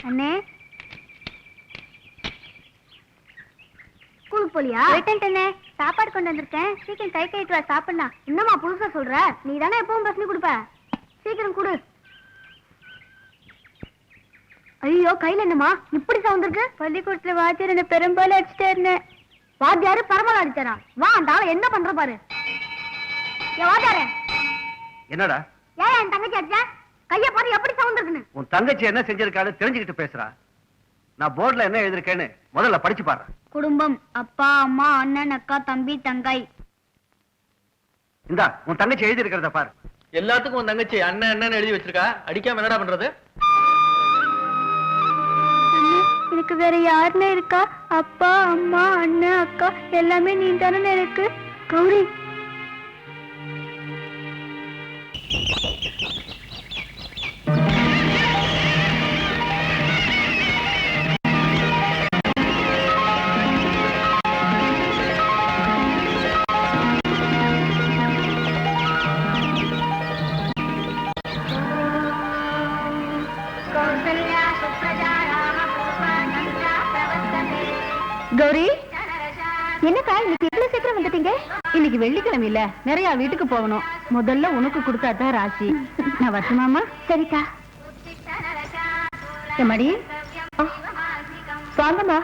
அண்ணே ஸ்கூலுக்கு போலியா? போயிட்டேன்ட்டே. சாப்பாடு கொண்டு வந்திருக்கேன், சீக்கிரம் கை கைட்டு வா சாப்பிடலாம். என்னம்மா புதுசா சொல்ற? நீ தானே எப்பவும் பசங்க கொடுப்ப, சீக்கிரம் கொடு. ஐயோ கையில என்னமா இப்படி சவுண்ட் இருக்கு? பள்ளிக்கூடத்துல வாத்தியார் என்ன பெரும்பாலும் அடிச்சுட்டே இருந்தேன். வாத்தியாரு பரவாயில்ல அடிச்சாரா? வா அந்த ஆளை என்ன பண்ற பாரு. வாத்தியாரே என்னடா ஏன் என் தங்கச்சி அடிச்சா? கைய பாரு எப்படி சவுண்ட் இருக்குன்னு. உன் தங்கச்சி என்ன செஞ்சிருக்காரு தெரிஞ்சுக்கிட்டு பேசுறா. நான் போர்ட்ல என்ன எழுதிருக்கேன்னு முதல்ல படிச்சு பாரு. குடும்பம் அப்பா அம்மா அண்ணன் அக்கா தம்பி தங்காய். இந்தா உன் தங்கச்சி எழுதி இருக்கிறத பாரு. எல்லாத்துக்கும் உன் தங்கச்சி அண்ணன் அண்ணன் எழுதி வச்சிருக்கா. அடிக்காம என்னடா பண்றது? எனக்கு வேற யாருன்னு இருக்கா? அப்பா அம்மா அண்ணன் அக்கா எல்லாமே நீ தானே இருக்கு. கௌரி கௌரி என்னக்கா இன்னைக்கு எவ்வளவு சீக்கிரம் வந்துட்டீங்க? இன்னைக்கு வெள்ளிக்கிழமை இல்ல, நிறைய வீட்டுக்கு போகணும். முதல்ல உனக்கு கொடுத்தாதான் ராசி. நான் வரட்டுமாமா? சரிக்கா. மடி வாங்கம்மா.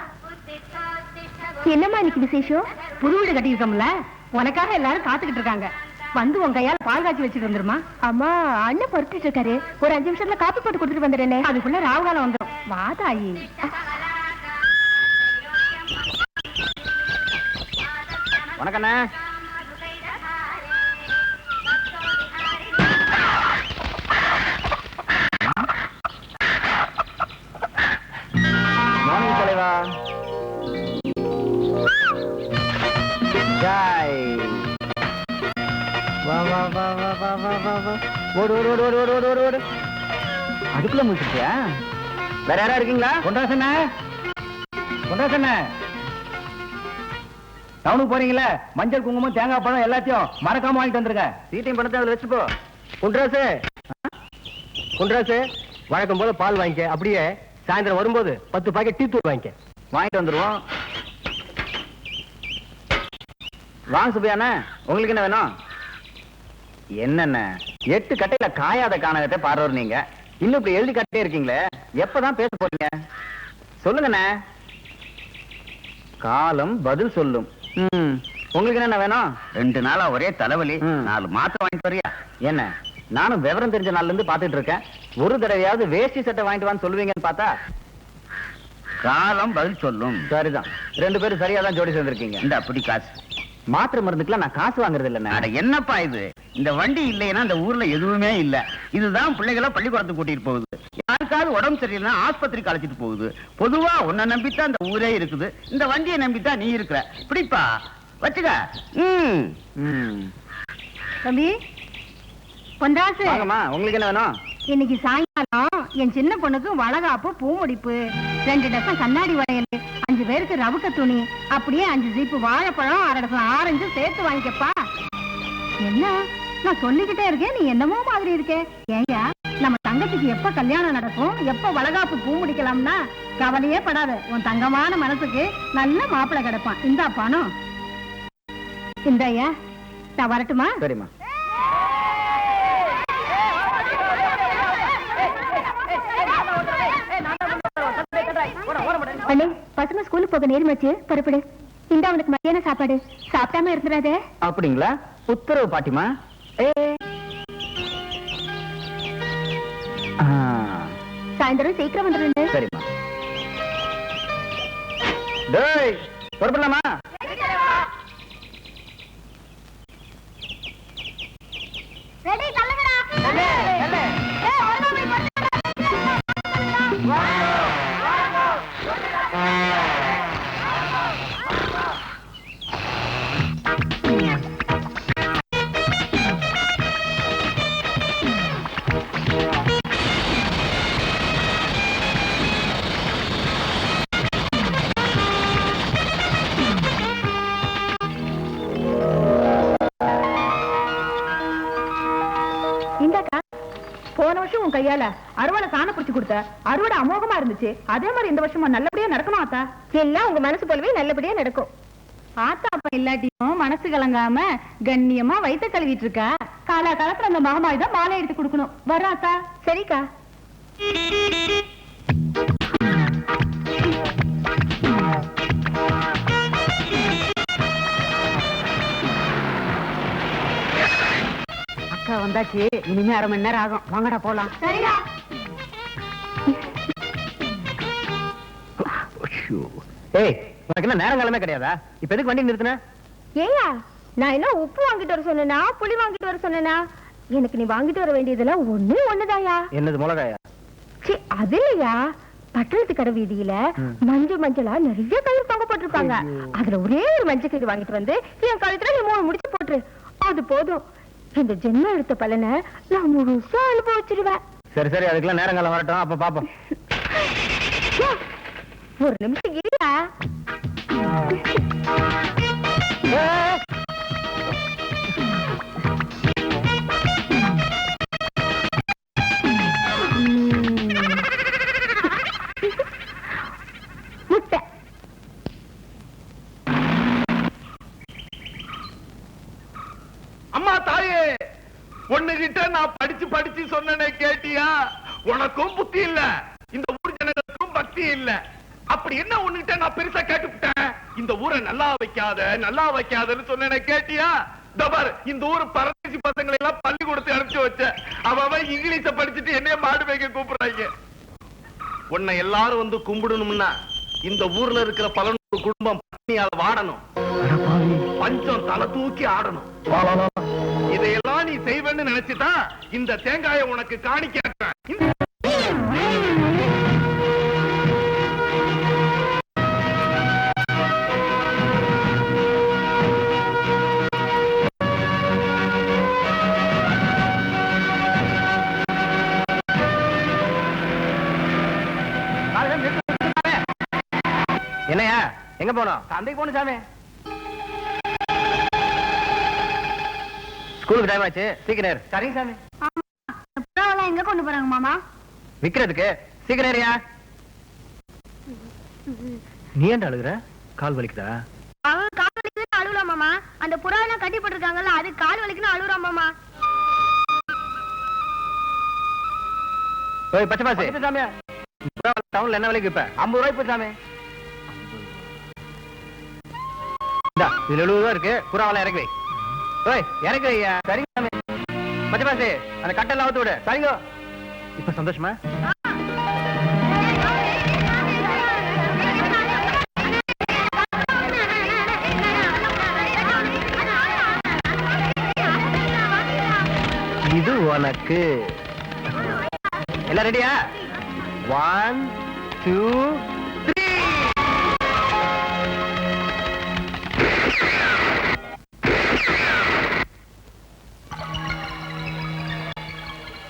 என்னம்மா இன்னைக்கு விசேஷம்? புது வீடு கட்டியிருக்கோம்ல, உனக்காக எல்லாரும் காத்துக்கிட்டு இருக்காங்க. வந்து உன் கையால பால் காய்ச்சி வச்சுட்டு வந்துருமா? அம்மா அண்ணன் பொறுத்துட்டு இருக்காரு, ஒரு 5 நிமிஷத்துல காப்பி போட்டு கொடுத்துட்டு வந்துடுறேனே. அதுக்குள்ள ராவுகாலம் வந்துடும். வாதாயி. வணக்கண்ணே. மார்னிங் தலைவா. ஜாய். வா வா வா வா வா வா வா வா. ஓடு ஓடு ஓடு ஓடு ஓடு ஓடு ஓடு. அதுக்குள்ள முடிச்சிட்டியா? வேற யாரா இருக்கீங்களா? கொண்டாசண்ணே கொண்டாசண்ணே. டவுனுக்கு போறீங்களா? மஞ்சள் குங்குமம் தேங்காய் பழம் எல்லாத்தையும் மறக்காம வாங்கிட்டு வந்துருங்க. சீட்டையும் பணத்தை அதில் வச்சுக்கோ. குண்டராசு குண்டராசு வழக்கம் போது பால் வாங்கிக்க. அப்படியே சாயந்தரம் வரும்போது 10 பாக்கெட் டீ தூள் வாங்கிக்க. வாங்கிட்டு வந்துருவோம். வாங்க சுபியாண்ணே, உங்களுக்கு என்ன வேணும்? என்னென்ன 8 கட்டையில காயாத காணகத்தை பாடுறவர் நீங்க. இன்னும் இப்படி எழுதி கட்டே இருக்கீங்களே, எப்பதான் பேச போறீங்க? சொல்லுங்கண்ணே. காலம் பதில் சொல்லும். உங்களுக்கு என்ன வேணும்? 2 நாளா ஒரே தலைவலி. 4 மாத்திரை வாங்கிட்டு வரியா? என்ன நானும் விவரம் தெரிஞ்ச நாள்ல இருந்து பாத்துட்டு இருக்கேன். ஒரு தடவையாவது வேஷ்டி சட்டை வாங்கிட்டு வான்னு சொல்லுவீங்கன்னு பார்த்தா காலம் பதில் சொல்லும். சரிதான், 2 பேரும் சரியாதான் ஜோடி சேர்ந்திருக்கீங்க. இந்த அப்படி காசு மாத்திரை மருந்துக்குலாம் நான் காசு வாங்குறது இல்ல. என்னப்பா இது? இந்த வண்டி இல்லைன்னா இந்த ஊர்ல எதுவுமே இல்ல. இதுதான் பிள்ளைகளை பள்ளிக்கூடத்துக்கு கூட்டிட்டு போகுது. யாருக்காவது உடம்பு சரியில்லைன்னா ஆஸ்பத்திரிக்கு அழைச்சிட்டு போகுது. பொதுவா உன்னை நம்பித்தான் இந்த ஊரே இருக்குது. இந்த வண்டியை நம்பித்தான் நீ இருக்கிற. பிடிப்பா வச்சுக்க. தம்பி பொன்ராசு, உங்களுக்கு என்ன வேணும்? இன்னைக்கு சாயங்காலம் என் சின்ன பொண்ணுக்கு வளகாப்பு, பூ முடிப்பு, 2 டசன் கண்ணாடி வளையல், 5 பேருக்கு ரவுக்க துணி, அப்படியே 5 ஜீப்பு வாழைப்பழம், 1/2 டசன் ஆரஞ்சு சேர்த்து வாங்கிக்கப்பா. என்ன நான் சொல்லிக்கிட்டே இருக்கேன், நீ என்னமோ மாதிரி இருக்கே. ஏயா நம்ம தங்கத்துக்கு எப்ப கல்யாணம் நடக்கும், எப்ப வளகாப்பு பூ முடிக்கலாம்னா கவலையே படாத. உன் தங்கமான மனசுக்கு நல்ல மாப்பிள்ளை கிடைப்பான். இந்தா பணம். இந்தாயா, நான் வரட்டுமா? சரிம்மா. அண்ணே, பசங்க ஸ்கூலுக்கு போக நேரமாச்சு, புறப்படு. இந்த அவனுக்கு மத்தியான சாப்பாடு சாப்பிட்டாம இருந்துடாதே. அப்படிங்களா? உத்தரவு பாட்டிமா. சாயந்தரம் சீக்கிரம் வந்துடுங்க. சரிம்மா. டேய் புறப்படலாமா? ரெடி தள்ளுங்கடா. போன வருஷம் உன் கையால அறுவடை காண பிடிச்சு கொடுத்த அறுவடை அமோகமா இருந்துச்சு. அதே மாதிரி இந்த வருஷமா நல்லபடியா நடக்குமா ஆத்தா? எல்லாம் உங்க மனசு போலவே நல்லபடியா நடக்கும். ஆத்தா அப்ப இல்லாட்டியும் மனசு கலங்காம கண்ணியமா வயித்த கழுவிட்டு இருக்கா. காலா காலத்துல அந்த மகமாய் தான் மாலை எடுத்து கொடுக்கணும். வராத்தா? சரிக்கா. அக்கா வந்தாச்சு, இனிமே அரை மணி நேரம் ஆகும். வாங்கடா போலாம். சரிடா. ஏய், உனக்கு என்ன நேரம் காலமே கிடையாதா? இப்ப எதுக்கு வண்டி நிறுத்தின? ஏயா, நான் என்ன உப்பு வாங்கிட்டு வர சொன்னேனா புளி வாங்கிட்டு வர சொன்னேனா? எனக்கு நீ வாங்கிட்டு வர வேண்டியதெல்லாம் ஒண்ணுதாயா. என்னது மிளகாயா? சீ, அது இல்லையா, பட்டணத்து கடை வீதியில மஞ்சளா நிறைய கயிறு தொங்க போட்டிருப்பாங்க. அதுல ஒரே ஒரு மஞ்சள் கயிறு வாங்கிட்டு வந்து என் கழுத்துல நீ 3 முடிச்சு போட்டுரு. அது போதும். இந்த ஜென்ம எடுத்த பலனை நான் முழுசா அனுபவிச்சிருவேன். சரி சரி, அதுக்கெல்லாம் நேரம் காலம் வரட்டும், அப்ப பாப்போம். ஒரு நிமிஷம் இல்ல. முட்டை. அம்மா தாயே, ஒண்ணுகிட்ட நான் படிச்சு சொன்னேனே கேட்டியா? உனக்கும் புத்தி இல்ல, இந்த ஊர் ஜனங்களுக்கும் பக்தி இல்ல. அப்படி என்ன ஒண்ணுகிட்ட நான் பெருசா கேட்டுவிட்டேன்? இந்த ஊரை நல்லா வைக்காதன்னு சொன்னேனே கேட்டியா? தபார், இந்த ஊர் பரதேசி பசங்களை எல்லாம் பள்ளிக்கூடத்தை அனுப்பிச்சு வச்ச. அவன் இங்கிலீஷ படிச்சுட்டு என்னைய மாடு மேய்க்க கூப்பிடுறாங்க. உன்னை எல்லாரும் வந்து கும்பிடணும்னா இந்த ஊர்ல இருக்கிற 11 குடும்பம் பட்டினியால வாடணும், பஞ்சம் தலை தூக்கி ஆடணும். இதையெல்லாம் நீ செய்வேன்னு நினைச்சுதான் இந்த தேங்காயை உனக்கு காணிக்கிறேன். என்னையா, எங்க போனோம்? சந்தைக்கு போகணும் சாமி. ஸ்கூலுக்கு டைம் ஆச்சு, சீக்கிரம். சரிங்க சாமி. புறாவெல்லாம் எங்க கொண்டு போறாங்க மாமா? விக்கிறதுக்கு. சீக்கிரம். நீ ஏன்டா அழுகுற? கால் வலிக்குதா? அவன் கால் வலிக்குதுன்னு அழுகுறா மாமா. அந்த புறாவெல்லாம் கட்டி போட்டிருக்காங்கல்ல, அது கால் வலிக்குன்னு அழுகுறா மாமா. ஓய் பச்சை பாசி சாமி, டவுன்ல என்ன விலைக்கு? இப்ப 50 ரூபாய் போய் சாமி. இதுல 70 ரூபா இருக்கு. புறாவெல்லாம் இறக்கி வை. ஓய் இறக்கி வையா. சரிங்க சாமி. பச்சை பாசி, அந்த கட்டெல்லாம் அவுத்து விடு. சரிங்க. இப்ப சந்தோஷமா? இது உனக்கு. எல்லாம் ரெடியா? 1 2 3.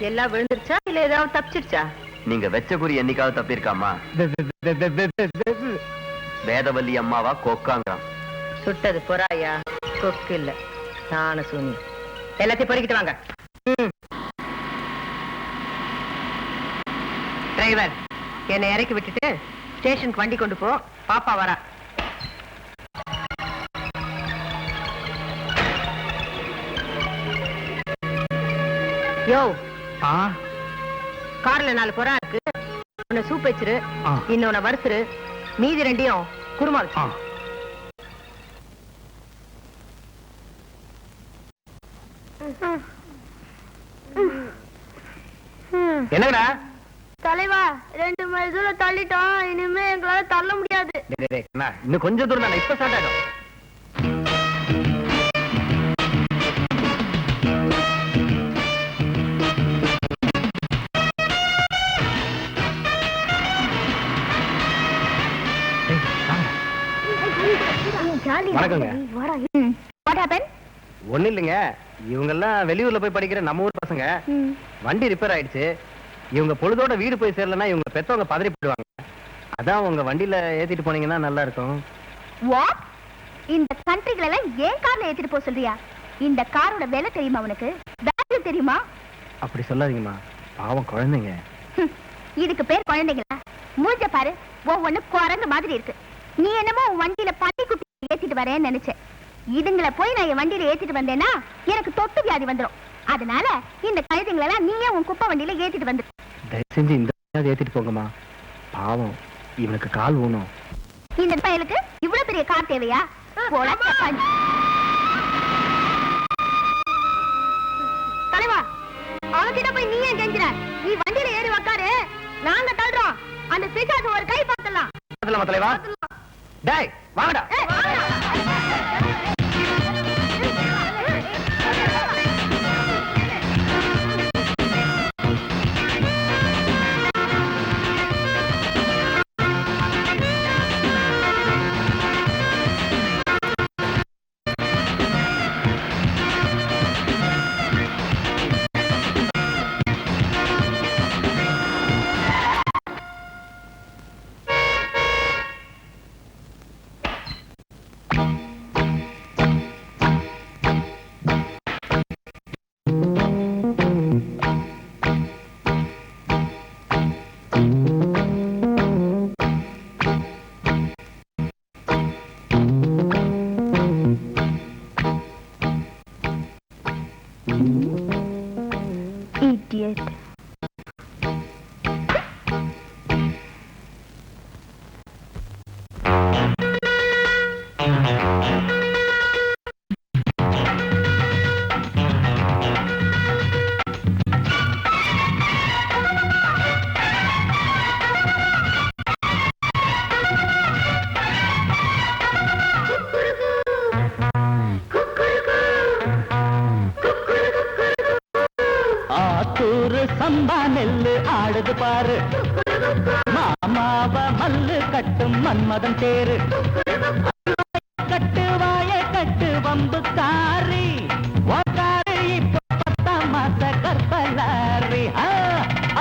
எல்லாம் விழுந்துருச்சா இல்ல ஏதாவது தப்பிச்சிருச்சா? நீங்க வெச்ச குறி என்னைக்காவது தப்பிருக்காமா? வேதவல்லி அம்மாவா கொக்காங்கிறான். சுட்டது புறாயா, கொக்கு இல்ல. நானு சூனி. எல்லாத்தையும் பொறுக்கிட்டு வாங்க. டிரைவர், என்னை இறக்கி விட்டுட்டு ஸ்டேஷனுக்கு வண்டி கொண்டு போ. பாப்பா வரா. யோ, கார்ல 4 புறா இருக்கு. உன்னை சூப் வச்சிரு, இன்னொன்னு வறுத்துரு, மீதி 2ஐயும் குருமா வச்சு. என்னடா தலைவா, 2 மைல் தூரம் தள்ளிட்டோம். இனிமே எங்களால தள்ள முடியாது. இன்னும் கொஞ்சம் தூரம் தான், இப்ப ஸ்டார்ட் ஆயிடும். வணக்கங்க. ஒண்ணு இல்லைங்க, இவங்க எல்லாம் வெளியூர்ல போய் படிக்கிற நம்ம ஊர் பசங்க. வண்டி ரிப்பேர் ஆயிடுச்சு. இவங்க பொழுதோட வீடு போய் சேரலன்னா இவங்க பெற்றவங்க பதறி போடுவாங்க. அதான் உங்க வண்டியில ஏத்திட்டு போனீங்கன்னா நல்லா இருக்கும். வாட்? இந்த கண்ட்ரிகள எல்லாம் ஏன் கார்ல ஏத்திட்டு போக சொல்றியா? இந்த காரோட விலை தெரியுமா உனக்கு? வேல்யூ தெரியுமா? அப்படி சொல்லாதீங்கம்மா. பாவம் குழந்தைங்க. இதுக்கு பேர் குழந்தைங்களா? மூஞ்ச பாரு, ஒவ்வொன்னு குரங்கு மாதிரி இருக்கு. நீ என்னமோ உன் வண்டியில பன்னிக்குட்டி ஏத்திட்டு வரேன்னு நினைச்சேன். இதுங்களை போய் நான் என் வண்டியில ஏத்திட்டு வந்தேன்னா எனக்கு தொட்டு வியாதி வந்துடும். அதனால இந்த கழுதைங்களெல்லாம் நீயே உன் குப்பை வண்டியில ஏத்திட்டு வந்துரு. தயவு செஞ்சு இந்த ஏத்திட்டு போங்கம்மா. பாவம் இவனுக்கு கால் ஊனும். இந்த பயலுக்கு இவ்வளவு பெரிய கார் தேவையா? தலைவா, அவகிட்ட போய் நீ ஏன் கெஞ்சுற? நீ வண்டியில ஏறி உக்காரு, நாங்க தள்ளுறோம். அந்த பிசாசு ஒரு கை பார்த்தலாம். தலைவா, டேய் வாங்கடா. Idiot. சம்பா நெல்லு ஆடுது பாரு, மாமாவ மல்லு கட்டும் மன்மதன் தேரு. கட்டு வாய கட்டு வம்பு காரி, ஓட்டாரு இப்ப 10ஆம் மாச கற்பலாரி.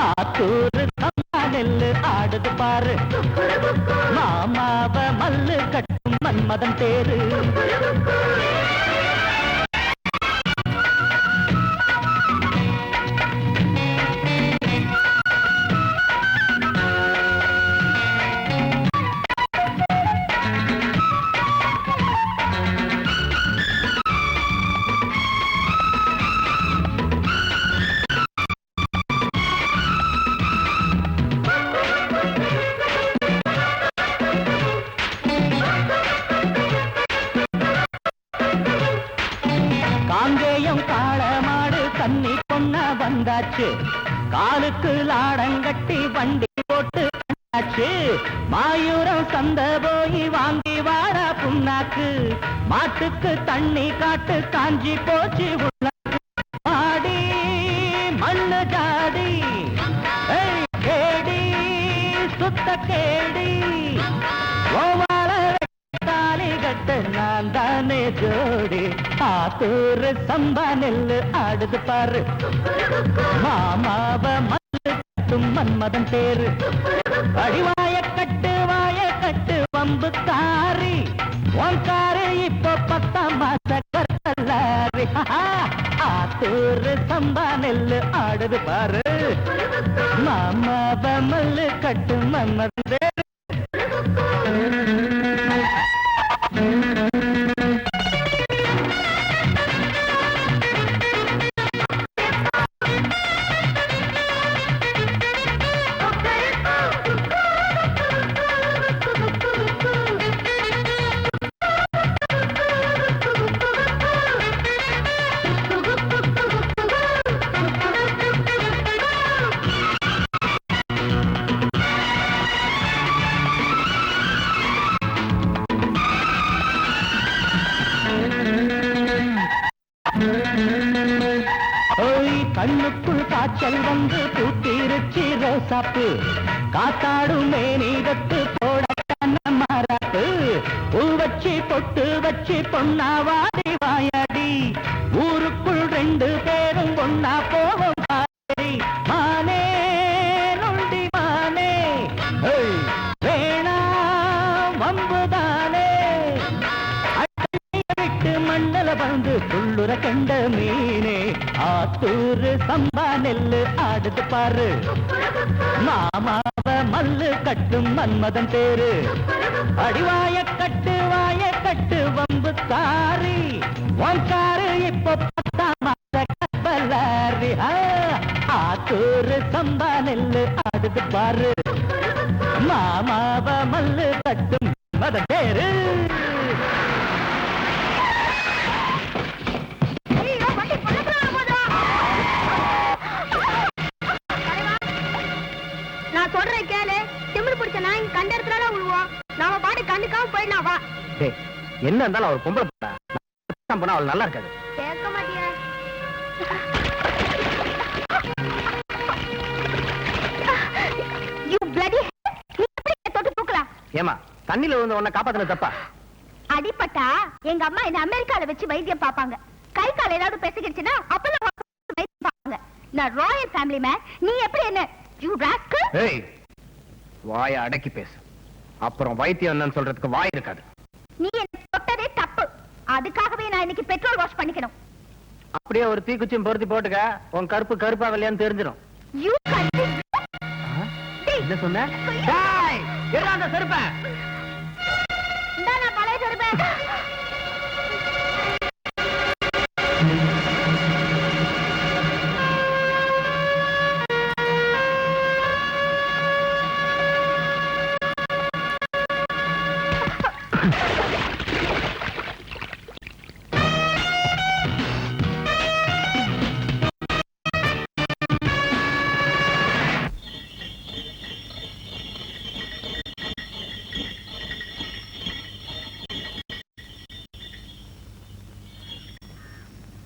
ஆத்தூரு சம்பா நெல்லு ஆடுது பாரு, மாமாவ மல்லு கட்டும் மன்மதன் தேரு. காலுக்கு லாடங்கட்டி வண்டி போட்டு கண்டாச்சு, மாயூரம் சந்த போய் வாங்கி வாரா புண்ணாக்கு. மாட்டுக்கு தண்ணி காட்டு காஞ்சி போச்சு உள்ளாக்கு. ஆடி மண்ணு ஜாடி கேடி சுத்த கேடி, ஓவால தாலி கட்ட நான் தானே ஜோடி. ஆத்தூரு சம்பா நெல்லு ஆடுது பாரு, மாமாவ மல்லு கட்டும் மன்மதன் தேரு. அடிவாய கட்டு வம்பு காரி, ஓங்காரு இப்ப 10ஆம் மாச கற்பலாரி. ஆத்தூரு சம்பா நெல்லு ஆடுது பாரு, மாமாவ மல்லு கட்டும் மன்மதன் தேரு. கண்ணுக்குள் காய்ச்சல் வந்து பூத்திருச்சி ரோசாப்பு, காத்தாடும் மேனீகத்து போட மாறாப்பு. பூ வச்சு பொட்டு வச்சு பொன்னாவாடி வாயாடி, ஊருக்குள் 2 பேரும் ஒன்னா போவோம் பாடி. மானே நொண்டி மானே வேணா வம்புதானே, விட்டு மண்ணல வந்து துள்ளுற கண்ட மீனே. ஆத்தூரு சம்பா நெல்லு ஆடுது பாரு மாமாவ மல்லு கட்டும் மன்மதன் பேரு அடிவாய கட்டு வம்பு தாரி ஒன்காரு இப்போ 10ஆம் மாத கப்பலாரி ஆத்தூரு சம்பா நெல்லு ஆடுது பாரு மாமாவ மல்லு கட்டும் மன்மதன் பேரு. நான் சொல்றேன் கேளு, திமிரு பிடிச்ச நாய் கண்ட இடத்துல விழுவோம். நாம பாட்டு கண்டுக்காம போயிடலாம் வா. என்ன இருந்தாலும் அவர் பொம்பளை போனா அவள் நல்லா இருக்காது. கேட்க மாட்டியா? You bloody நீ எப்படி தொட்டு தூக்கலாம்? ஏமா தண்ணில விழுந்த உன்னை காப்பாத்துன தப்பா? அடிபட்டா எங்க அம்மா என்ன அமெரிக்கால வச்சு வைத்தியம் பாப்பாங்க. கை கால் ஏதாவது பெசகிடுச்சுன்னா அப்பதான் வைத்தியம் பாப்பாங்க. நான் ராயல் ஃபேமிலி மேன். நீ எப்படி என்ன you rascal? ஏய் வாயை அடக்கி பேசு. அப்புறம் வைத்தியம் என்னன்னு சொல்றதுக்கு வாய் இருக்காது. நீ என்ன தொட்டதே தப்பு. அதுக்காகவே நான் இன்னைக்கு பெட்ரோல் வாஷ் பண்ணிக்கணும். அப்படியே ஒரு தீக்குச்சியும் பொருத்தி போட்டுக்க. உன் கருப்பு கருப்பா வெள்ளையான்னு தெரிஞ்சிடும். You can't. என்ன சொன்ன? டேய் எறா அந்த செருப்பை. இந்தா நான் பழைய செருப்பை.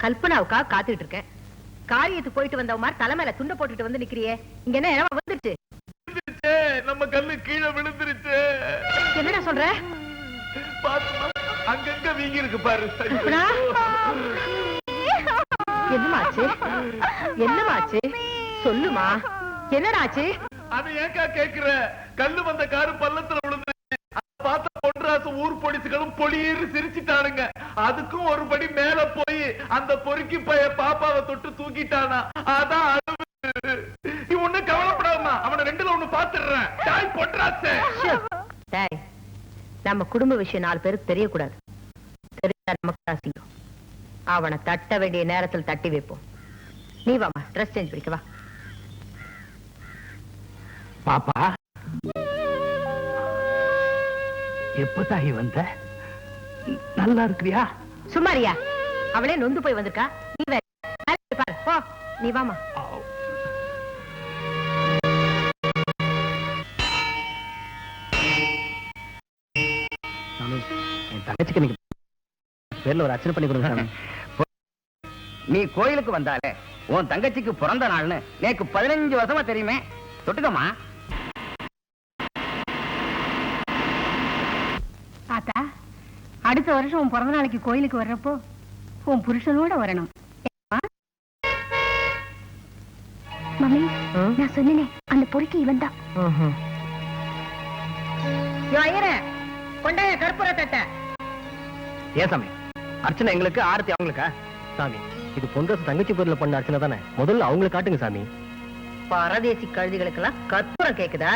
கல்பனாவுக்கா காத்துட்டு இருக்கேன். காரியத்துக்கு போயிட்டு வந்தவ மாதிரி தலைமையில துண்ட போட்டுட்டு வந்து நிக்கிறியே, இங்க என்ன இடம் வந்துருச்சு? நம்ம கல்லு கீழே விழுந்துருச்சு. என்னடா சொல்ற? பாத்துமா அங்கங்க வீங்கி இருக்கு பாரு. கல்பனா, என்னமாச்சு? என்னமாச்சு சொல்லுமா, என்னடாச்சு? அது ஏக்கா கேக்குற? கல்லு வந்த காரு பள்ளத்துல விழுந்து பார்த்த பொன்ராசு ஊர் போலீஸ்களும் பொலியேறி சிரிச்சிட்டானுங்க. அதுக்கும் ஒரு படி மேல போய் அந்த பொறுக்கி பைய பாப்பாவை தொட்டு தூக்கிட்டானா. அதான் அழுவு. நீ ஒண்ணு கவலைப்படாம அவனை 2ல 1 பாத்துடுறேன். டாய் பொன்ராசே. டேய், நம்ம குடும்ப விஷயம் 4 பேருக்கு தெரியக்கூடாது. தெரிஞ்சா நமக்கு அசிங்கம். அவனை தட்ட வேண்டிய நேரத்தில் தட்டி வைப்போம். நீ வாமா, ட்ரெஸ் சேஞ்ச் பண்ணிக்க வா. பாப்பா எப்பதாகி வந்த? நல்லா இருக்கிறியா? சும்மாரியா, அவளே நொந்து போய் வந்திருக்கா. நீ வேற பாரு, போ நீ வாமா. என் தங்கச்சிக்கு நீங்க பேர்ல ஒரு அர்ச்சனை பண்ணி கொடுங்க. நீ கோயிலுக்கு வந்தாலே உன் தங்கச்சிக்கு பிறந்த நாள்னு நேக்கு 15 வருஷமா தெரியுமே. தொட்டுக்கமா. ஆத்தா, அடுத்த வருஷம் உன் பிறந்த நாளைக்கு கோயிலுக்கு வர்றப்போ உன் புருஷனோட வரணும். மம்மி, நான் சொன்னேனே அந்த பொறுக்கி இவன் தான். கொண்டாய கற்பூர தட்ட. ஏன் சாமி, அர்ச்சனை எங்களுக்கு, ஆரத்தி அவங்களுக்கா? சாமி, இது பொங்கல் தங்கச்சி பேர்ல பண்ண அர்ச்சனை தானே, முதல்ல அவங்களை காட்டுங்க சாமி. பரதேசி கழுதிகளுக்கெல்லாம் கற்பூரம் கேக்குதா?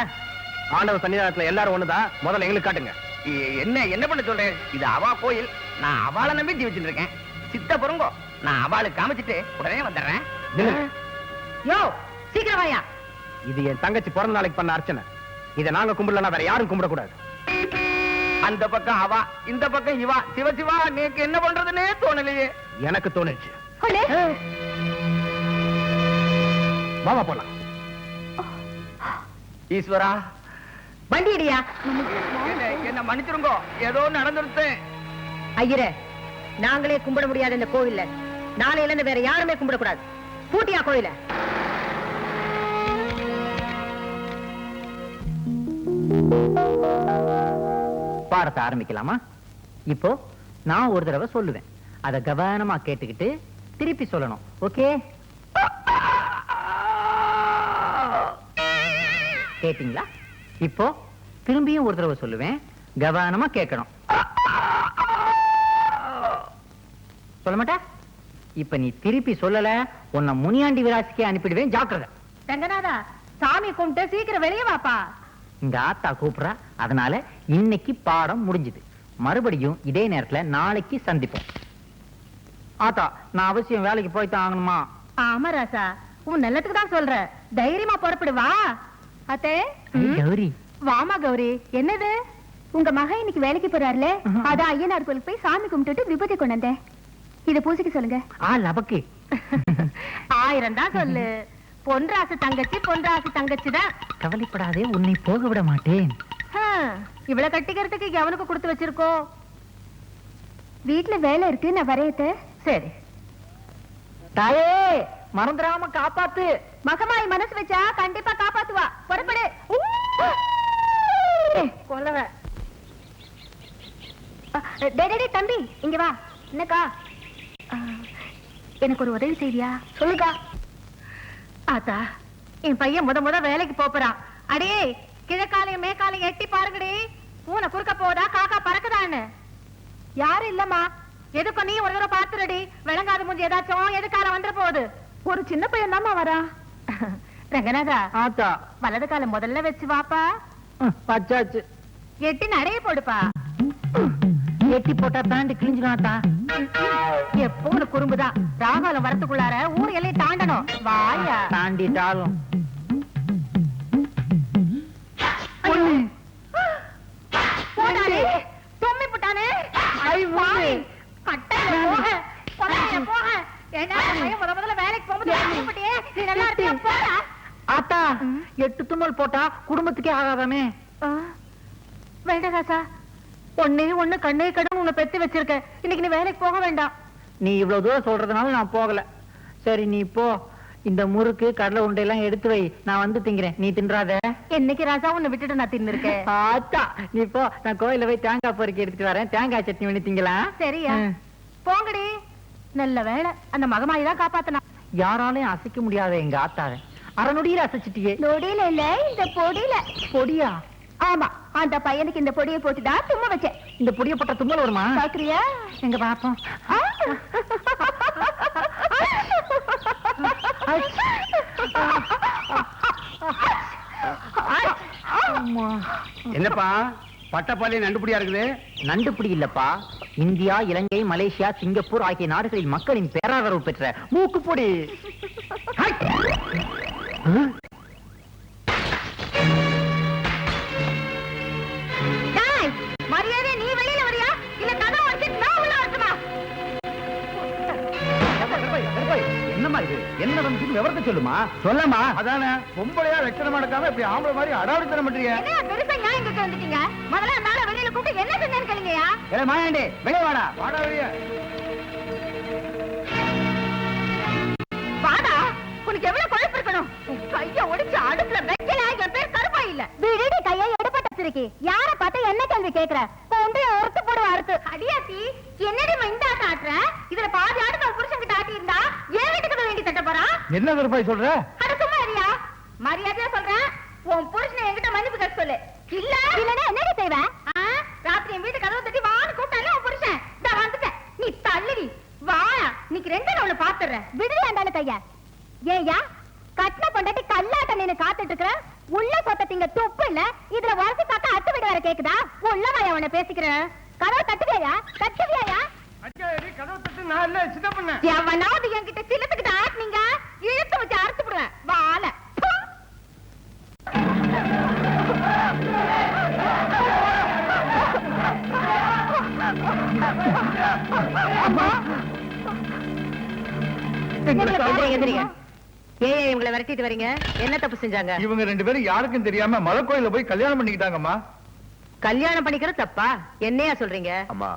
ஆண்டவர் சன்னிதானத்துல எல்லாரும் ஒண்ணுதான், முதல்ல எங்களுக்கு காட்டுங்க. என்ன பண்ண சொல்றேன்? இது அவா கோயில், நான் அவளை நம்பி ஜீவிச்சுட்டு இருக்கேன். சித்த பொறுங்கோ, நான் அவளுக்கு காமிச்சிட்டு உடனே வந்துடுறேன். யோ சீக்கிரம் வாயா. இது என் தங்கச்சி பிறந்த நாளைக்கு பண்ண அர்ச்சனை. இதை நாங்க கும்பிடலன்னா வேற யாரும் கும்பிடக்கூடாது. அந்த பக்கம் அவா, இந்த பக்கம் இவா. சிவ சிவா, நீக்கு என்ன பண்றதுன்னே தோணலையே. எனக்கு தோணுச்சு. வாமா போலாம். ஈஸ்வரா, வண்டிடியா. என்ன மன்னிச்சிருங்கோ, ஏதோ நடந்துருச்சு. ஐயரே, நாங்களே கும்பிட முடியாது இந்த கோவில்ல. நாளையில இருந்து வேற யாருமே கும்பிடக்கூடாது. பூட்டியா கோயில. பாடத்தை ஆரம்பிக்கலாமா? இப்போ நான் ஒரு தடவை சொல்லுவேன், அதை கவனமா கேட்டுக்கிட்டு திருப்பி சொல்லணும். ஓகே? கேட்டீங்களா? இப்போ திரும்பியும் ஒரு தடவை சொல்லுவேன், கவனமா கேட்கணும். சொல்ல மாட்டா? இப்ப நீ திருப்பி சொல்லல உன்னை முனியாண்டி விராசிக்கே அனுப்பிடுவேன், ஜாக்கிரதை. ரங்கநாதா, சாமி கும்பிட்டு சீக்கிரம் வெளியே வாப்பா. இங்க ஆத்தா கூப்பிடுறா, அதனால இன்னைக்கு பாடம் முடிஞ்சுது. மறுபடியும் இதே நேரத்துல நாளைக்கு சந்திப்போம். ஆத்தா, நான் அவசியம் வேலைக்கு போய்தான் ஆகணுமா? ஆமா ராசா, உன் நல்லதுக்கு தான் சொல்ற. தைரியமா புறப்படு வா. அத்தே, கௌரி, வாமா கௌரி. என்னது? உங்க மகன் இன்னைக்கு வேலைக்கு போறாருல, அதான் ஐயனார் கோயிலுக்கு போய் சாமி கும்பிட்டுட்டு விபூதி கொண்டு வந்தேன். இத பூசிக்க சொல்லுங்க. லபக்கு 1000 தான் சொல்லு. பொன்ராசு தங்கச்சி, பொன்ராசு தங்கச்சி தான். கவலைப்படாதே, உன்னை போக விட மாட்டேன். இவ்வளவு கட்டிக்கிறதுக்கு எவனுக்கு கொடுத்து வச்சிருக்கோம்? வீட்டுல வேலை இருக்கு, நான் வரையத்த. சரி. தாயே, மறந்துடாம காப்பாத்து. மகமாய் மனசு வச்சா கண்டிப்பா காப்பாத்துவா. புறப்படு. கொல்லவ. தம்பி இங்க வா. என்னக்கா? எனக்கு ஒரு உதவி செய்தியா? சொல்லுக்கா. ஆத்தா, என் பையன் முத வேலைக்கு போறான். அடே, கிழக்காலையும் மேக்காலையும் எட்டி பாருங்கடி. பூனை குறுக்க போதா, காக்கா பறக்குதான்னு. யாரும் இல்லம்மா. எதுக்கும் நீ ஒரு தடவை பாத்துறடி. விளங்காத முடிஞ்சு ஏதாச்சும் எதுக்கால வந்துட போகுது. ஒரு சின்ன பையன் தாமா வரா. ரங்கநாதா, ஆத்தா, வலது கால முதல்ல வச்சு வாப்பா. பச்சாச்சு. எட்டி நடைய போடுப்பா. எட்டி போட்டா தாண்டி கிழிஞ்சிடும் ஆத்தா. எப்போ குறும்புதான். ராகாலம் வரத்துக்குள்ளார ஊர் எல்லையை தாண்டணும். வாயா. தாண்டிட்டாலும் போடாதே, தும்மி போட்டானே. கட்டையில போக, கொல்லையில போக. ஏன்னா பையன் முதல்ல வேலைக்கு போகும்போது தும்மிப்பட்டியே. நீ நல்லா இருக்கியா? போடா. ஆத்தா, 8 தும்மல் போட்டா குடும்பத்துக்கே ஆகாதாமே. வேண்டாம் ராசா, ஒண்ணு கண்ணே கடன் உன்னை பெத்து வச்சிருக்க. இன்னைக்கு நீ வேலைக்கு போக வேண்டாம். நீ இவ்வளவு தூரம் சொல்றதுனால நான் போகல. சரி, நீ போ. இந்த முறுக்கு கடலை உண்டையெல்லாம் எடுத்து வை, நான் வந்து திங்கிறேன். நீ தின்றாத. என்னைக்கு ராசா உன்னை விட்டுட்டு நான் தின்னு இருக்கேன். ஆத்தா, நீ போ. நான் கோயில போய் தேங்காய் பொறுக்கி எடுத்துட்டு வரேன். தேங்காய் சட்னி பண்ணி திங்கலாம். சரியா? போங்கடி. நல்ல வேலை, அந்த மகமாயி தான் காப்பாத்தனா. யாராலையும் அசைக்க முடியாத எங்க ஆத்தாவை அரைநொடியில அசைச்சிட்டியே. நொடியில இல்ல, இந்த பொடியில. பொடியா? ஆமா, அந்த பையனுக்கு இந்த பொடியை போட்டுதான் தும்ம வச்சேன். இந்த பொடியை போட்ட தும்மல் வருமா? பாக்குறியா? எங்க பாப்போம். என்னப்பா பட்டப்பாலே நண்டுபடியா இருக்குது? நண்டுபிடி இல்லப்பா, இந்தியா, இலங்கை, மலேசியா, சிங்கப்பூர் ஆகிய நாடுகளில் மக்களின் பேராதரவு பெற்ற மூக்குப்பொடி. மரியாதை, நீ வெளியில வரியா இல்ல கதை வச்சு நான் உள்ள வரட்டுமா? என்னமா இது? என்ன வந்து விவரத்தை சொல்லுமா? சொல்லமா. அதானே பொம்பளையா லட்சணமா எடுக்காம இப்படி ஆம்பளை மாதிரி அடாவடித்தனம் பண்றீங்க. என்ன பெருசா ஏன் இங்க வந்துட்டீங்க? முதல்ல அந்த ஆளை வெளியில கூப்பிட்டு என்ன செஞ்சேன்னு கேளுங்கயா. ஏ மாயாண்டி, வெளியே வாடா. வாடா வெளியே. வாடா, உனக்கு எவ்வளவு குழப்பம் இருக்கணும்? கைய ஒடிச்சு அடுப்புல வைக்கல. என் பேர் கருப்பா இல்ல. விடுடி, கையை எடுப்பட்ட சிரிக்கி. யார பார்த்து என்ன கேள்வி கேக்குற? கொண்டு அறுத்து போடுவ அறுத்து. அடியாத்தி, என்னடி இந்த ஆட்ட ஆட்டுற? இதுல பாதி ஆட்டு உன் புருஷன் கிட்ட ஆட்டி இருந்தா ஏன் வீட்டுக்கு வேண்டி தட்ட போறா? என்ன கருப்பாய் சொல்ற? அட சும்மா இருயா. மரியாதையா சொல்றேன், உன் புருஷனை என்கிட்ட மன்னிப்பு கேட்க சொல்லு. இல்ல இல்லனா என்னடி செய்வ? ராத்திரி என் வீட்டு கதவு தட்டி வான்னு கூப்பிட்டால உன் புருஷன். நான் வந்துட்டேன், நீ தள்ளுடி. வா, இன்னைக்கு 2 நாள்ல பாத்துறேன். விடுடி அந்தான கையா. ஏயா, கட்டின பொண்டாட்டி கல்லாட்ட நின்னு காத்துட்டு இருக்கற. உள்ள சொத்த திங்க துப்பு இல்ல. இதுல வரசி பார்க்க அத்து விட வர கேக்குதா? உள்ளவாயா அவனை பேசிக்கிறேன். கதவை தட்டுவியா? தட்டுவியா? அச்சாரி கதவு தட்டு. நான் இல்ல, சின்ன பண்ண. எவனாவது என்கிட்ட சின்னத்துக்கிட்ட ஆட்டுனீங்க, இழுத்து வச்சு அறுத்து விடுவேன். வால ஏன் இவங்களை விரட்டிட்டு வரீங்க? என்ன தப்பு செஞ்சாங்க? இவங்க 2 பேரும் யாருக்கும் தெரியாம மலை கோயில போய் கல்யாணம் பண்ணிக்கிட்டாங்கம்மா. கல்யாணம் பண்ணிக்கிற தப்பா? என்னையா சொல்றீங்க? அம்மா,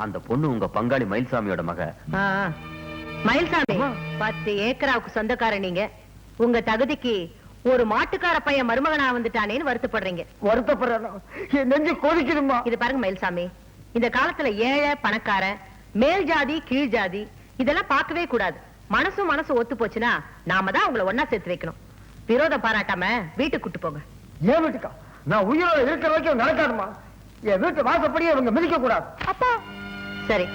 அந்த பொண்ணு உங்க பங்காளி மயில்சாமியோட மக. மயில்சாமி 10 ஏக்கராவுக்கு சொந்தக்கார நீங்க. உங்க தகுதிக்கு ஒரு மாட்டுக்கார பையன் மருமகனா வந்துட்டானேன்னு வருத்தப்படுறீங்க. வருத்தப்படுறேன், நெஞ்சு கொதிக்குதுமா. இது பாருங்க மயில்சாமி, இந்த காலத்துல ஏழை பணக்காரன், மேல் ஜாதி கீழ் ஜாதி இதெல்லாம் பார்க்கவே கூடாது. மனசு ஒத்து போச்சுன்னா நாம தான் உங்களை ஒன்னா சேர்த்து வைக்கணும். விரோதம் பாராட்டாம வீட்டுக்கு கூட்டு போங்க. ஏன் வீட்டுக்கா? நான் உயிரோட இருக்கிற வரைக்கும் நடக்காதுமா. என் வீட்டு வாசப்படியே இவங்க மிதிக்க கூடாது. அப்பா சரி,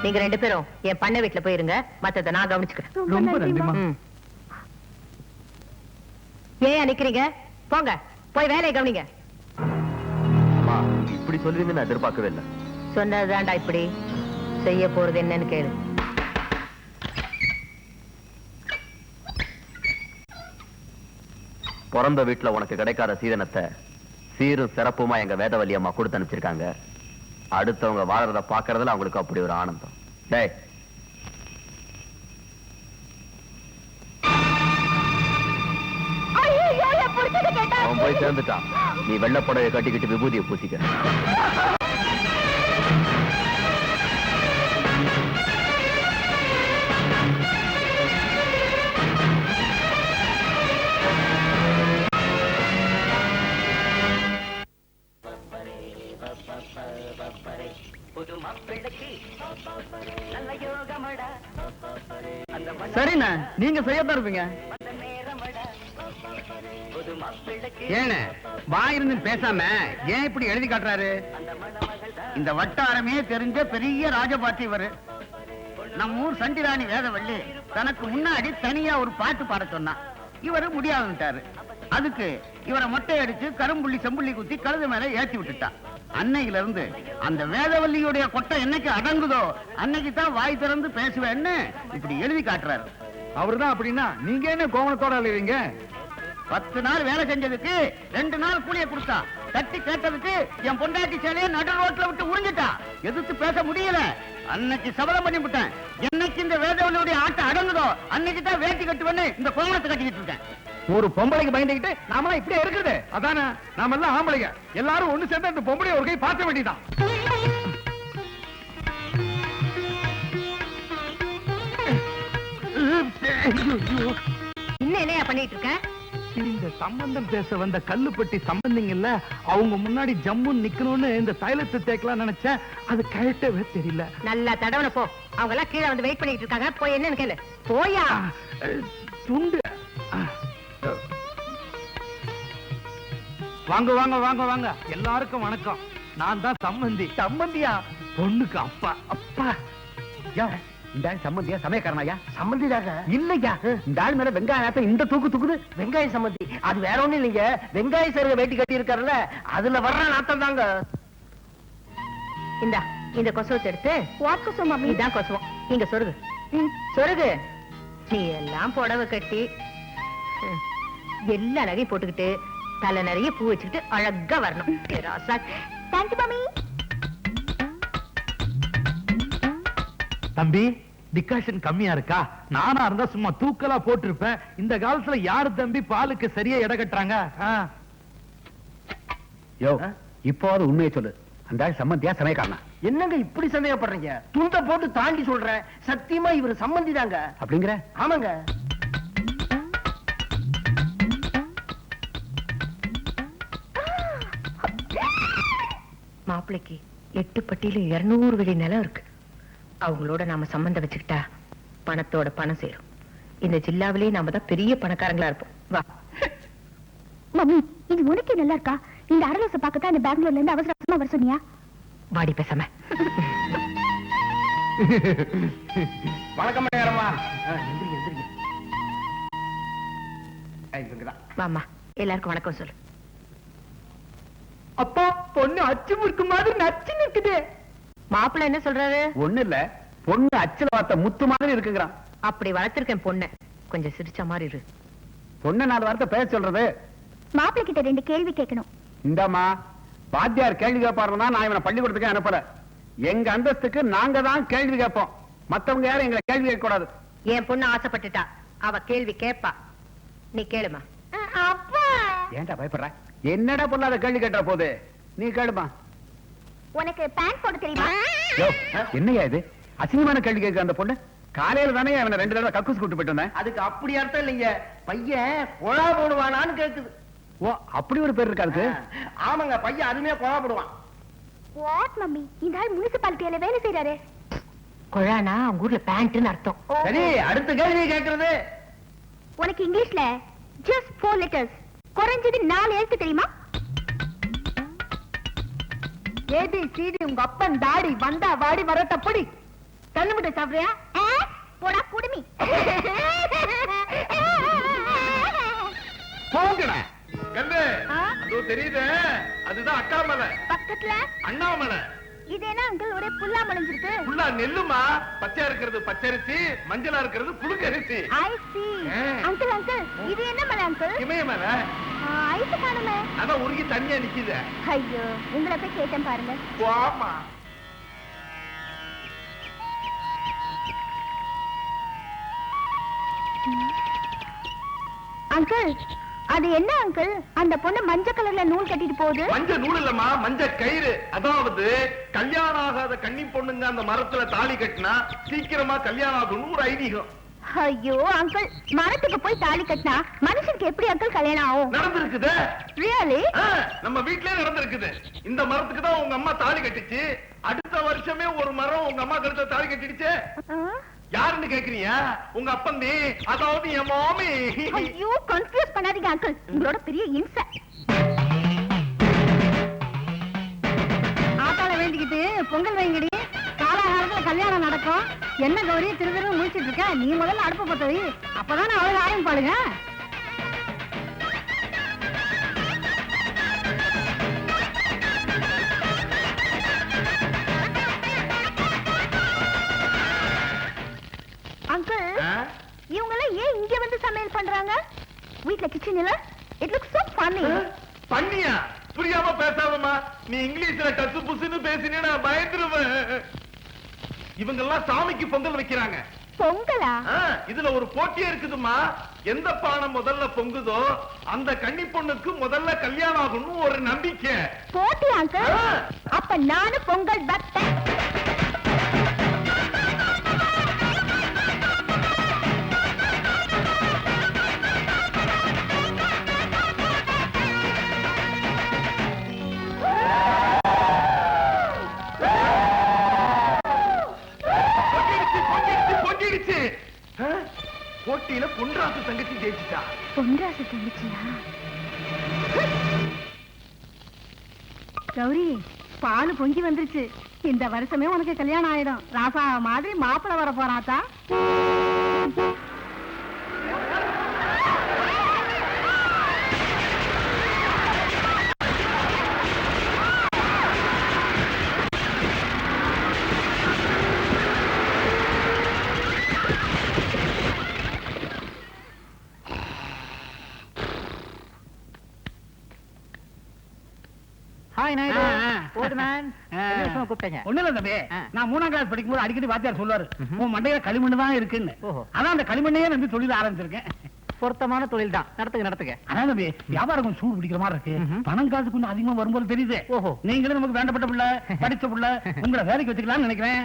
நீங்க 2 பேரும் என் பண்ணை வீட்டுல போயிருங்க, மத்தத நான் கவனிச்சுக்கிறேன். ரொம்ப நன்றிம்மா. ஏன் நிக்கிறீங்க? போங்க, போய் வேலையை கவனிங்க. இப்படி சொல்லுவீங்க நான் எதிர்பார்க்கவே இல்லை. சொன்னதுதான்டா இப்படி. செய்ய போறது என்னன்னு கேளு. பிறந்த வீட்டுல உனக்கு கிடைக்காத சீதனத்தை சீரும் சிறப்புமா எங்க வேதவல்லி அம்மா கொடுத்து அனுப்பிச்சிருக்காங்க. அடுத்தவங்க வாழறத பாக்குறதுல அவங்களுக்கு அப்படி ஒரு ஆனந்தம். டேய், அவன் போய் சேர்ந்துட்டான். நீ வெள்ளை புடவை கட்டிக்கிட்டு விபூதியை பூசிக்க. சரிண்ணா, நீங்க செய்யத்தான் இருப்பீங்க. ஏன வாயிருந்து பேசாம ஏன் இப்படி எழுதி காட்டுறாரு? இந்த வட்டாரமே தெரிஞ்ச பெரிய ராஜபாட்டி இவரு. நம்ம ஊர் சண்டிராணி வேதவள்ளி தனக்கு முன்னாடி தனியா ஒரு பாட்டு பாட சொன்னா, இவரு முடியாதுட்டாரு. அதுக்கு இவரை மொட்டை அடிச்சு கரும்புள்ளி செம்புள்ளி குத்தி கழுது மேல ஏற்றி விட்டுட்டா. அன்னையில இருந்து அந்த வேதவல்லியுடைய கொட்டை என்னைக்கு அடங்குதோ அன்னைக்கு தான் வாய் திறந்து பேசுவேன்னு இப்படி எழுதி காட்டுறாரு. அவருதான் அப்படின்னா நீங்க என்ன கோவணத்தோட எழுதுவீங்க? 10 நாள் வேலை செஞ்சதுக்கு 2 நாள் கூலிய கொடுத்தா. தட்டி கேட்டதுக்கு என் பொண்டாட்டி சேலையை நடு ரோட்ல விட்டு உறிஞ்சிட்டா. எதிர்த்து பேச முடியல. அன்னைக்கு சபலம் பண்ணி விட்டேன். என்னைக்கு இந்த வேதவல்லியுடைய ஆட்டம் அடங்குதோ அன்னைக்கு தான் வேட்டி கட்டுவேன்னு இந்த கோவணத்தை கட்டிக்கிட்டு இருக்கேன். ஒரு பொம்பளைக்கு பயந்துகிட்டு நாமெல்லாம் இப்படியே இருக்குது. அதானே, நாம எல்லாம் ஆம்பளைங்க எல்லாரும் ஒண்ணு சேர்ந்து இந்த பொம்பளை ஒரு கை பார்க்க வேண்டியதான். இன்னும் என்னையா பண்ணிட்டு இருக்க? இந்த சம்பந்தம் பேச வந்த கல்லுப்பட்டி சம்பந்திங்கல்ல, அவங்க முன்னாடி ஜம்முன்னு நிக்கணும்னு இந்த தைலத்தை தேக்கலாம் நினைச்சேன். அது கழட்டவே தெரியல. நல்லா தடவன போ. அவங்க எல்லாம் கீழே வந்து வெயிட் பண்ணிட்டு இருக்காங்க. போய் என்னன்னு கேளு. போயா. துண்டு. வாங்க வாங்க வாங்க வாங்க, எல்லாருக்கும் வணக்கம். நான் தான் சம்பந்தி. சம்பந்தியா? பொண்ணுக்கு அப்பா. அப்பா இந்த சம்பந்தியா சமயக்காரனாயா? சம்பந்திதாக இல்லையா? இந்த ஆள் மேல வெங்காயத்தை இந்த தூக்கு தூக்குது. வெங்காய சம்பந்தி அது வேற ஒண்ணும் இல்லைங்க. வெங்காய சருக வேட்டி கட்டி இருக்காருல்ல, அதுல வர்ற நாத்தம் தாங்க. இந்த கொசுவத்தை எடுத்து. வாட் கொசு மம்மி? இதான் கொசுவம். இங்க சொருகு. சொருகு. நீ எல்லாம் புடவை கட்டி எல்லா நகையும் போட்டுக்கிட்டு தலை நிறைய பூ வச்சுக்கிட்டு அழகா வரணும். Thank you mummy. தம்பி, டிகாஷன் கம்மியா இருக்கா? நானா இருந்தா சும்மா தூக்கலா போட்டிருப்பேன். இந்த காலத்துல யாரு தம்பி பாலுக்கு சரியா எடை கட்டுறாங்க? யோ, இப்போது உண்மையை சொல்லு. அந்த ஆள் சம்பந்தியா சமயக்காரனா? என்னங்க இப்படி சந்தேகப்படுறீங்க? துண்ட போட்டு தாண்டி சொல்றேன். சத்தியமா இவர் சம்பந்தி தாங்க. அப்படிங்கிற? ஆமாங்க. மாப்பிளைக்கு 8 பட்டியில 200 வெளி நிலம் இருக்கு. அவங்களோட நாம சம்பந்தம் வச்சுக்கிட்டா பணத்தோட பணம் சேரும். இந்த ஜில்லாவிலேயே நாம தான் பெரிய பணக்காரங்களா இருப்போம். வா. மம்மி, இது உனக்கே நல்லா இருக்கா? இந்த அரலோசை பார்க்கத்தான் இந்த பெங்களூர்ல இருந்து அவசரமா வர சொன்னியா? வாடி பேசாம. வணக்கம் நேரமா. வாமா, எல்லாருக்கும் வணக்கம் சொல்லு. அப்பா, பொண்ணு அச்சு முறுக்கு மாதிரி நச்சு நிக்குது. மாப்பிள்ளை என்ன சொல்றாரு? ஒண்ணு இல்ல, பொண்ணு அச்சுல பார்த்த முத்து மாதிரி இருக்குங்கிறான். அப்படி வளர்த்திருக்கேன் பொண்ணு. கொஞ்சம் சிரிச்ச மாதிரி இரு. பொண்ணு 4 வார்த்தை பேச சொல்றது. மாப்பிள்ளை கிட்ட 2 கேள்வி கேட்கணும். இந்தாமா, வாத்தியார் கேள்வி கேட்பாருன்னா நான் இவனை பள்ளிக்கூடத்துக்கு அனுப்பல. எங்க அந்தஸ்துக்கு நாங்க தான் கேள்வி கேட்போம். மத்தவங்க யாரும் எங்களை கேள்வி கேட்க கூடாது. என் பொண்ணு ஆசைப்பட்டுட்டா, அவ கேள்வி கேட்பா. நீ கேளுமா. அப்பா, ஏன்டா பயப்படுற? என்னடா பொண்ணாத கேள்வி கேட்ட போது? நீ கேளுமா. உனக்கு பேண்ட் போட தெரியுமா? என்னையா இது அசிங்கமான கேள்வி கேட்க? அந்த பொண்ணு காலையில தானே அவனை 2 தடவை கக்கூஸ் கூட்டு போயிட்டு வந்தேன். அதுக்கு அப்படி அர்த்தம் இல்லைங்க. பையன் கொழா போடுவானான்னு கேக்குது. ஓ, அப்படி ஒரு பேர் இருக்காது. ஆமாங்க, பையன் அதுமே கொழா போடுவான். வாட் மம்மி, இந்த ஆள் முனிசிபாலிட்டியில வேலை செய்யறாரு. கொழானா அவங்க ஊர்ல பேண்ட்னு அர்த்தம். சரி, அடுத்த கேள்வி கேட்கறது. உனக்கு இங்கிலீஷ்ல just 4 letters, குறைஞ்சது 4 எழுத்து தெரியுமா? ஏபிசிடி உங்க அப்பன் தாடி வந்தா வாடி வரட்டப்படி. கண்ணு முட்டை சாப்பிடுறியா? போடா குடுமி. போங்கடா கண்ணு. ஆ? அதோ தெரியுது, அதுதான் அக்கா மலை, பக்கத்துல அண்ணாமலை. இது என்ன அங்கிள் ஒரே புல்லா முளைஞ்சிருக்கு? புல்லா நெல்லுமா, பச்சையா இருக்கிறது பச்சரிசி, மஞ்சளா இருக்கிறது புழுங்கரிசி. ஐ சி. அங்கிள் அங்கிள் இது என்ன மலை அங்கிள்? இமயமலை. ஐஸ் காணுமே. அதான் உருகி தனியா நிக்குது. ஐயோ உங்களை போய் கேட்டேன் பாருங்க. வாமா. அங்கிள் அது என்ன அங்கிள்? அந்த பொண்ணு மஞ்சள் கலர்ல நூல் கட்டிட்டு போகுது. மஞ்ச நூல் இல்லம்மா, மஞ்ச கயிறு. அதாவது கல்யாணம் ஆகாத கன்னி பொண்ணுங்க அந்த மரத்துல தாலி கட்டினா சீக்கிரமா கல்யாணம் ஆகும்னு ஒரு ஐதீகம். ஐயோ அங்கிள் மரத்துக்கு போய் தாலி கட்டினா மனுஷனுக்கு எப்படி அங்கிள் கல்யாணம் ஆகும்? நடந்திருக்குது. ரியலி? நம்ம வீட்லயே நடந்திருக்குது. இந்த மரத்துக்கு தான் உங்க அம்மா தாலி கட்டிச்சு. அடுத்த வருஷமே ஒரு மரம் உங்க அம்மா கழுத்துல தாலி கட்டிடுச்சு. யாருன்னு கேக்குறீங்க? உங்க அப்பந்தி, அதாவது என் மாமி. ஐயோ கன்ஃபியூஸ் பண்ணாதீங்க அங்கிள், உங்களோட பெரிய இன்சை. ஆத்தால வேண்டிக்கிட்டு பொங்கல் வைங்கடி, காலாகாலத்துல கல்யாணம் நடக்கும். என்ன கௌரி திரு திரு முடிச்சிட்டு இருக்க? நீ முதல்ல அடுப்பு பத்த வை, அப்பதானே அவளுக்கு ஆரம்பிப்பாளுங்க. அங்கிள் இவங்க எல்லாம் ஏன் இங்க வந்து சமையல் பண்றாங்க? வீட்ல கிச்சன் இல்ல? It looks so funny. பண்ணியா? புரியாம பேசாதம்மா. நீ இங்கிலீஷ்ல கசு புசுன்னு பேசினேன்னா பயந்துருவேன். இவங்க எல்லாம் சாமிக்கு பொங்கல் வைக்கிறாங்க. பொங்கலா? இதுல ஒரு போட்டியே இருக்குதுமா. எந்த பானை முதல்ல பொங்குதோ அந்த கன்னி பொண்ணுக்கு முதல்ல கல்யாணம் ஆகணும்னு ஒரு நம்பிக்கை. போட்டி அங்கிள்? அப்ப நானும் பொங்கல் வைப்பேன். போட்டியில பொன்ராசு தங்கச்சி ஜெயிச்சிட்டா. பொன்ராசு தங்கச்சியா? கௌரி பால் பொங்கி வந்துருச்சு. இந்த வருஷமே உனக்கு கல்யாணம் ஆயிடும். ராசா மாதிரி மாப்பிள்ளை வர போறாத்தா. ஹாய் நாயுடு. Old man. கூப்பிட்டீங்க? ஒண்ணு இல்ல தம்பி, நான் 3ஆம் கிளாஸ் படிக்கும்போது அடிக்கடி வாத்தியார் சொல்லுவாரு, உன் மண்டையில களிமண்ணு தான் இருக்குன்னு. அதான் அந்த களிமண்ணையே நம்பி தொழில் ஆரம்பிச்சிருக்கேன். பொருத்தமான தொழில் தான். நடத்துங்க. அதான் தம்பி, வியாபாரம் கொஞ்சம் சூடு பிடிக்கிற மாதிரி இருக்கு. பணம் காசு கொஞ்சம் அதிகமா வரும்போது தெரியுது. ஓஹோ. நீங்களும் நமக்கு வேண்டப்பட்ட பிள்ளை, படிச்ச பிள்ளை, உங்களை வேலைக்கு வச்சுக்கலாம்னு நினைக்கிறேன்.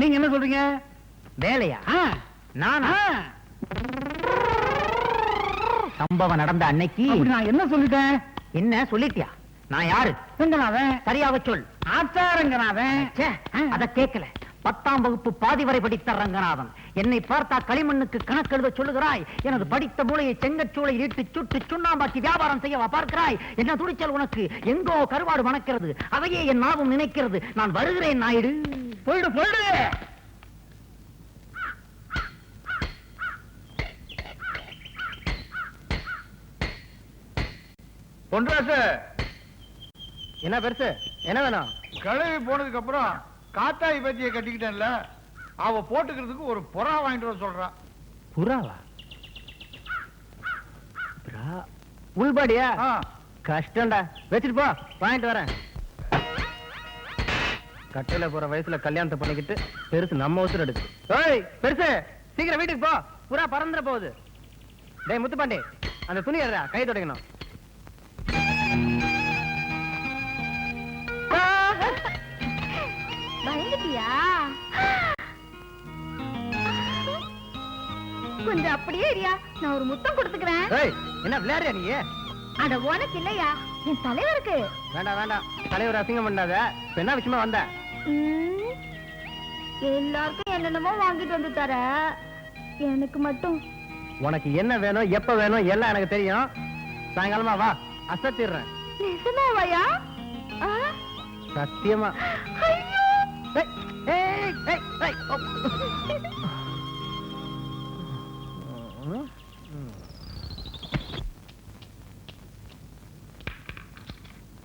நீங்க என்ன சொல்றீங்க? வேலையா? நானா? சம்பவம் நடந்த அன்னைக்கு நான் என்ன சொல்லிட்டேன்? என்ன சொல்லிட்டியா? நான் யாரு? ரங்கநாதன். சரியாக சொல். ஆச்சாரங்கநாதன். அத கேட்கல. 10ஆம் வகுப்பு பாதி வரை படித்த ரங்கநாதன். என்னை பார்த்தா களிமண்ணுக்கு கணக்கெழுத சொல்லுகிறாய். எனது படித்த மூளையை செங்கச்சூளை ஈட்டு சுட்டு சுண்ணாம்பாக்கி வியாபாரம் செய்யவா பார்க்கிறாய்? என்ன துணிச்சல் உனக்கு? எங்கோ கருவாடு மணக்கிறது, அதையே என் நாவும் நினைக்கிறது. நான் வருகிறேன் நாயுடு. போயிடு. பொன்ராசு, என்ன பெருசு? என்ன வேணும்? கிளவி போனதுக்கு அப்புறம் காத்தாய் பத்தியை கட்டிக்கிட்டேன்ல, அவ போட்டுக்கிறதுக்கு ஒரு புறா வாங்கிட்டு வர சொல்றா. புறாவா? உள்பாடியா? கஷ்டம்டா. வச்சுட்டு போ, வாங்கிட்டு வரேன். கட்டையில போற வயசுல கல்யாணத்தை பண்ணிக்கிட்டு பெருசு நம்ம உசுர் எடுக்கு. ஏய் பெருசு, சீக்கிரம் வீட்டுக்கு போ, புறா பறந்துட போகுது. டேய் முத்துப்பாண்டி, அந்த துணி எடுறா, கை தொடக்கணும். பயந்துட்டியா? கொஞ்சம் அப்படியே இரியா, நான் ஒரு முத்தம் கொடுத்துக்கிறேன். ஏய் என்ன விளையாடுறியா நீ? அட உனக்கு இல்லையா, என் தலைவருக்கு. வேண்டாம், தலைவர் அசிங்கம் பண்ணாத. என்ன விஷயமா வந்த? எல்லாருக்கும் என்னென்னமோ வாங்கிட்டு வந்து தர, எனக்கு மட்டும். உனக்கு என்ன வேணும், எப்ப வேணும் எல்லாம் எனக்கு தெரியும். சாயங்காலமா வா, அசத்திடுறேன். நிஜமாவாயா? சத்தியமா. ஐயோ!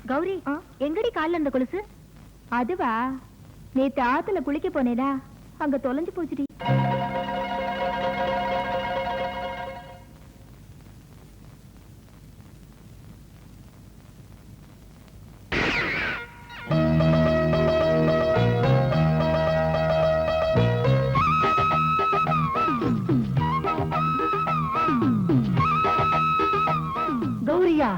கௌரி எங்கடி கால்ல அந்த கொலுசு? அதுவா, நேத்து ஆத்துல குளிக்க போனேனா, அங்க தொலைஞ்சு போச்சுடி. கௌரியா?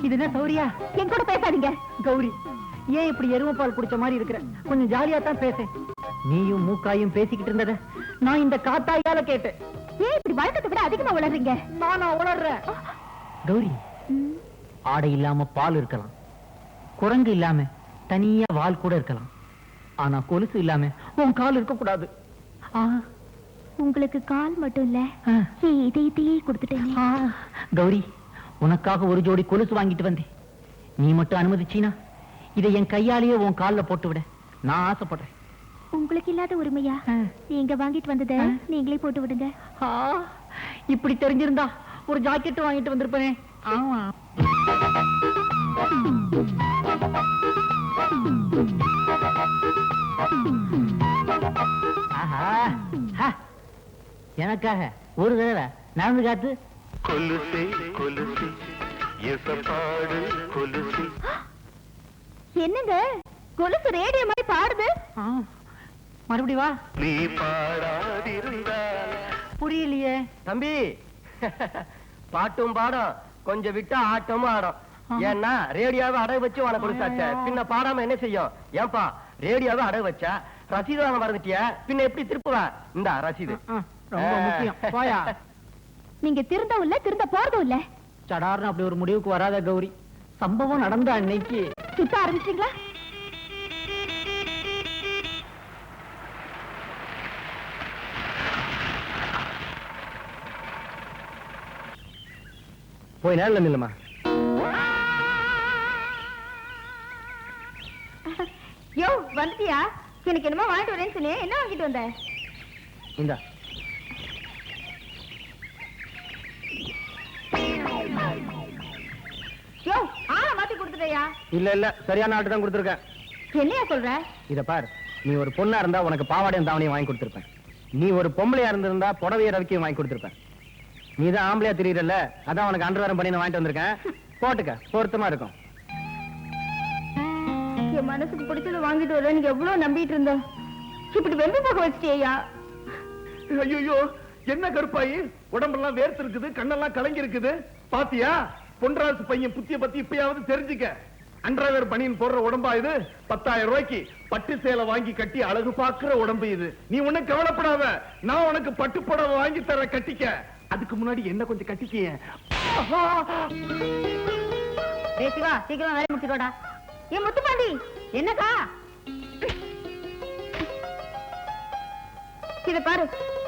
இது என்ன சௌரியா? என் கூட பேசாதீங்க. கௌரி, ஏன் இப்படி எருமப்பால் குடிச்ச மாதிரி இருக்கிற? கொஞ்சம் ஜாலியா தான் பேச. நீயும் மூக்காயும் பேசிக்கிட்டு இருந்தத நான் இந்த காத்தாயால கேட்டேன். ஏன் இப்படி வழக்கத்தை விட அதிகமா உளறீங்க? நானா உளறேன்? கௌரி, ஆடை இல்லாம பால் இருக்கலாம், குரங்கு இல்லாம தனியா வால் கூட இருக்கலாம், ஆனா கொலுசு இல்லாம உன் கால் இருக்க கூடாது. உங்களுக்கு கால் மட்டும் இல்ல, இதயத்தையே கொடுத்துட்டேன். கௌரி, உனக்காக ஒரு ஜோடி கொலுசு வாங்கிட்டு வந்தேன். நீ மட்டும் அனுமதிச்சீனா இதை என் கையாலேயே உன் கால்ல போட்டு விட நான் ஆசைப்படுறேன். உங்களுக்கு இல்லாத உரிமையா? நீங்க வாங்கிட்டு வந்தத நீங்களே போட்டு விடுங்க. இப்படி தெரிஞ்சிருந்தா ஒரு ஜாக்கெட் வாங்கிட்டு வந்திருப்பேனே. ஆமா, எனக்காக ஒரு தடவை நடந்து காத்து. கொலுசே கொலுசே எசப்பாடு கொலுசே. என்னங்க கொலுசு ரேடியோ மாதிரி பாடுது? மறுபடி வா. நீ பாடாதிருந்தால். புரியலையே தம்பி. பாட்டும் பாடம், கொஞ்சம் விட்டா ஆட்டமும் ஆடும். ஏன்னா ரேடியோவை அடகு வச்சு உனக்கு கொடுத்தாச்ச, பின்ன பாடாம என்ன செய்யும்? ஏன்பா, ரேடியோவை அடகு வச்சா ரசீது வாங்க மறந்துட்டியா, பின்ன எப்படி திருப்புவ? இந்த ரசீது ரொம்ப முக்கியம். போயா. நீங்க திருந்தவும் இல்ல, திருந்த போறதும் இல்ல. சடார்னு அப்படி ஒரு முடிவுக்கு வராத கௌரி. சம்பவம் நடந்த அன்னைக்கு சுத்த ஆரம்பிச்சிங்களா? போய் நேரில் நில்லுமா. யோ, வந்துட்டியா? எனக்கு என்னமோ வாங்கிட்டு வரேன்னு சொல்லி என்ன வாங்கிட்டு வந்த? இந்தா. யோ, ஆளை மாத்தி கொடுத்துட்டயா? இல்ல இல்ல, சரியான ஆட்டு தான் கொடுத்துருக்கேன். என்னையா சொல்ற? இத பார், நீ ஒரு பொண்ணா இருந்தா உனக்கு பாவாடையும் தாவணியும் வாங்கி கொடுத்திருப்பேன். நீ ஒரு பொம்பளையா இருந்திருந்தா புடவைய ரவிக்கையும் வாங்கி கொடுத்திருப்பேன். நீ தான் ஆம்பளையா தெரியல, அதான் உனக்கு அண்டர்வேரம் பண்ணி வாங்கிட்டு வந்திருக்கேன். போட்டுக்க, பொருத்தமா இருக்கும். என் மனசுக்கு பிடிச்சத வாங்கிட்டு வர நீங்க எவ்வளவு நம்பிட்டு இருந்த, இப்படி வெம்பு போக வச்சிட்டியா? ஐயோ, என்ன கருப்பாயி, உடம்பெல்லாம் வேர்த்து இருக்குது, கண்ணெல்லாம் கலங்கி இருக்குது. பாத்தியா, பொன்ராசு பையன் புத்திய பத்தி இப்பயாவது தெரிஞ்சுக்க. அண்டர்வேர் பனியன் போடுற உடம்பா இது? 10,000 ரூபாய்க்கு பட்டு சேலை வாங்கி கட்டி அழகு பாக்குற உடம்பு இது. நீ ஒண்ணு கவலைப்படாத, நான் உனக்கு பட்டு புடவை வாங்கி தர, கட்டிக்க. அதுக்கு முன்னாடி என்ன கொஞ்சம் கட்டிக்க. சிவா, சீக்கிரம் வேலை முடிச்சுக்கோடா. ஏன் முத்துப்பாண்டி, என்னக்கா? இத பாரு,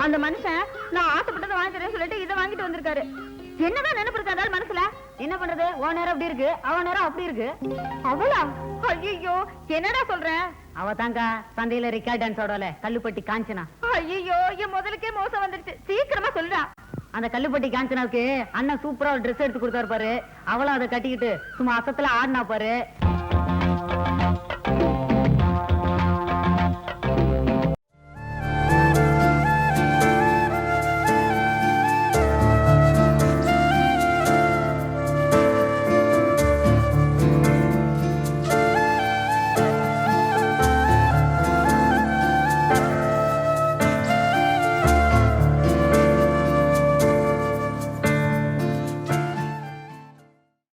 அந்த மனுஷன் நான் ஆசைப்பட்டதை வாங்கி தரேன்னு சொல்லிட்டு இதை வாங்கிட்டு வந்திருக்காரு. என்னதான் நினைப்பு இருக்காதால் மனசுல? என்ன பண்றது, ஓ நேரம் அப்படி இருக்கு, அவ நேரம் அப்படி இருக்கு. அவளா? ஐயோ, என்னடா சொல்ற? அவ தாங்க சந்தையில ரிக்கார்ட் டான்ஸ் ஆடல, கல்லுப்பட்டி காஞ்சனா. ஐயோ, என் முதலுக்கே மோசம் வந்துடுச்சு. சீக்கிரமா சொல்றா. அந்த கல்லுப்பட்டி காஞ்சனாவுக்கு அண்ணன் சூப்பரா ஒரு ட்ரெஸ் எடுத்து கொடுத்தாரு பாரு, அவளும் அதை கட்டிக்கிட்டு சும்மா அசத்துல ஆடினா பாரு.